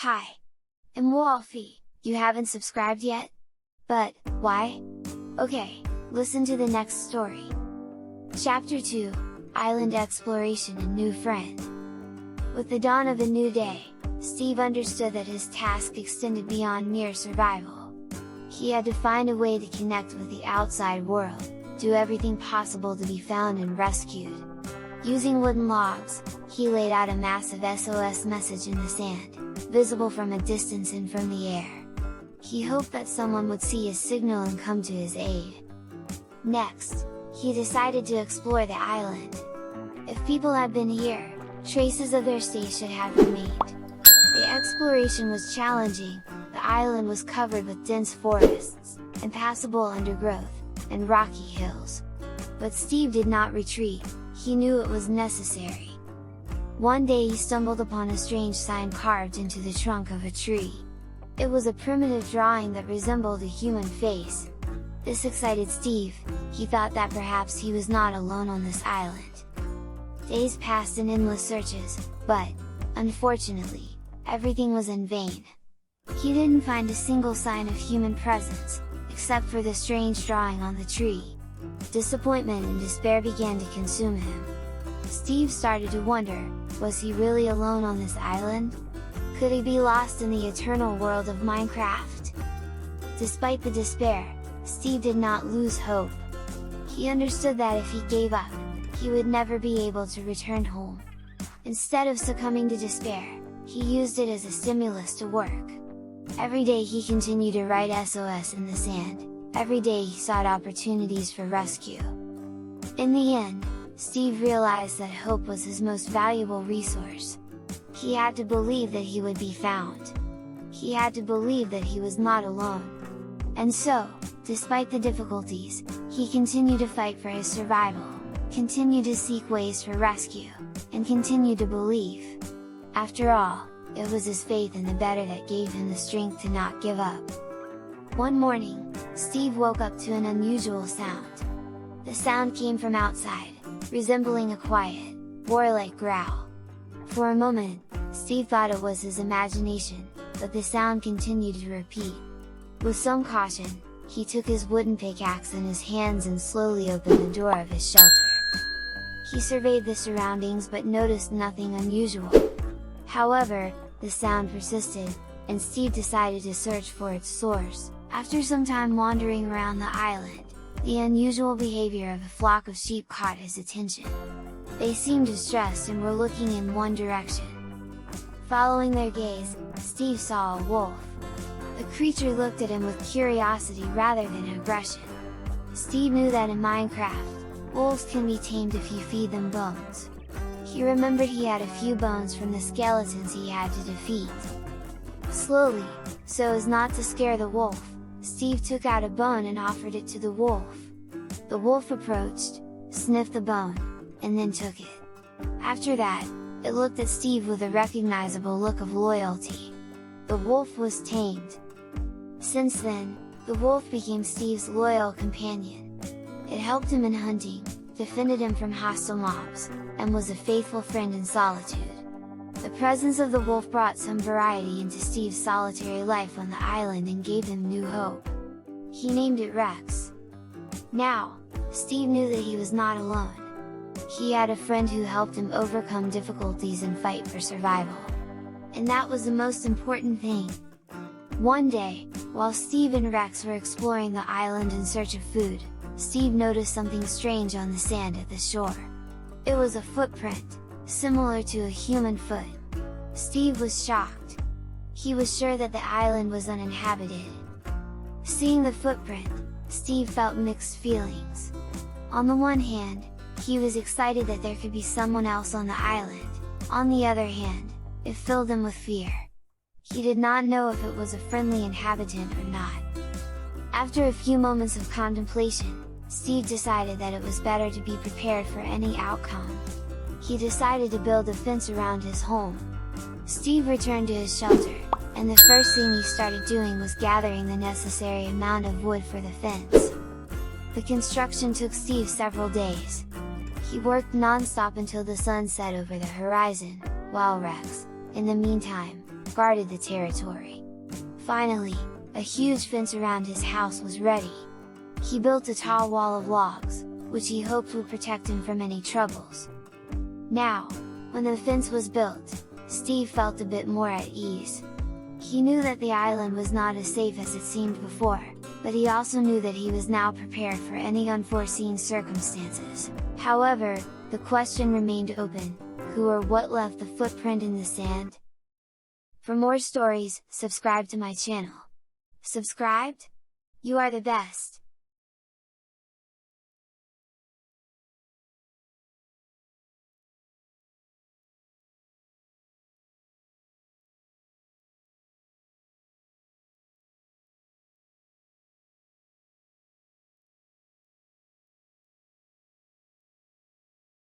Hi! I'm Wolfie. You haven't subscribed yet? But, why? Okay, listen to the next story. Chapter 2, Island Exploration and New Friend. With the dawn of a new day, Steve understood that his task extended beyond mere survival. He had to find a way to connect with the outside world, do everything possible to be found and rescued. Using wooden logs, he laid out a massive SOS message in the sand, visible from a distance and from the air. He hoped that someone would see his signal and come to his aid. Next, he decided to explore the island. If people had been here, traces of their stay should have remained. The exploration was challenging. The island was covered with dense forests, impassable undergrowth, and rocky hills. But Steve did not retreat, he knew it was necessary. One day he stumbled upon a strange sign carved into the trunk of a tree. It was a primitive drawing that resembled a human face. This excited Steve. He thought that perhaps he was not alone on this island. Days passed in endless searches, but, unfortunately, everything was in vain. He didn't find a single sign of human presence, except for the strange drawing on the tree. Disappointment and despair began to consume him. Steve started to wonder, was he really alone on this island? Could he be lost in the eternal world of Minecraft? Despite the despair, Steve did not lose hope. He understood that if he gave up, he would never be able to return home. Instead of succumbing to despair, he used it as a stimulus to work. Every day he continued to write SOS in the sand. Every day he sought opportunities for rescue. In the end, Steve realized that hope was his most valuable resource. He had to believe that he would be found. He had to believe that he was not alone. And so, despite the difficulties, he continued to fight for his survival, continued to seek ways for rescue, and continued to believe. After all, it was his faith in the better that gave him the strength to not give up. One morning, Steve woke up to an unusual sound. The sound came from outside, resembling a quiet, warlike growl. For a moment, Steve thought it was his imagination, but the sound continued to repeat. With some caution, he took his wooden pickaxe in his hands and slowly opened the door of his shelter. He surveyed the surroundings but noticed nothing unusual. However, the sound persisted, and Steve decided to search for its source. After some time wandering around the island, the unusual behavior of a flock of sheep caught his attention. They seemed distressed and were looking in one direction. Following their gaze, Steve saw a wolf. The creature looked at him with curiosity rather than aggression. Steve knew that in Minecraft, wolves can be tamed if you feed them bones. He remembered he had a few bones from the skeletons he had to defeat. Slowly, so as not to scare the wolf, Steve took out a bone and offered it to the wolf. The wolf approached, sniffed the bone, and then took it. After that, it looked at Steve with a recognizable look of loyalty. The wolf was tamed. Since then, the wolf became Steve's loyal companion. It helped him in hunting, defended him from hostile mobs, and was a faithful friend in solitude. The presence of the wolf brought some variety into Steve's solitary life on the island and gave him new hope. He named it Rex. Now, Steve knew that he was not alone. He had a friend who helped him overcome difficulties and fight for survival. And that was the most important thing. One day, while Steve and Rex were exploring the island in search of food, Steve noticed something strange on the sand at the shore. It was a footprint, similar to a human foot. Steve was shocked. He was sure that the island was uninhabited. Seeing the footprint, Steve felt mixed feelings. On the one hand, he was excited that there could be someone else on the island. On the other hand, it filled him with fear. He did not know if it was a friendly inhabitant or not. After a few moments of contemplation, Steve decided that it was better to be prepared for any outcome. He decided to build a fence around his home. Steve returned to his shelter, and the first thing he started doing was gathering the necessary amount of wood for the fence. The construction took Steve several days. He worked non-stop until the sun set over the horizon, while Rex, in the meantime, guarded the territory. Finally, a huge fence around his house was ready. He built a tall wall of logs, which he hoped would protect him from any troubles. Now, when the fence was built, Steve felt a bit more at ease. He knew that the island was not as safe as it seemed before, but he also knew that he was now prepared for any unforeseen circumstances. However, the question remained open: who or what left the footprint in the sand? For more stories, subscribe to my channel. Subscribed? You are the best!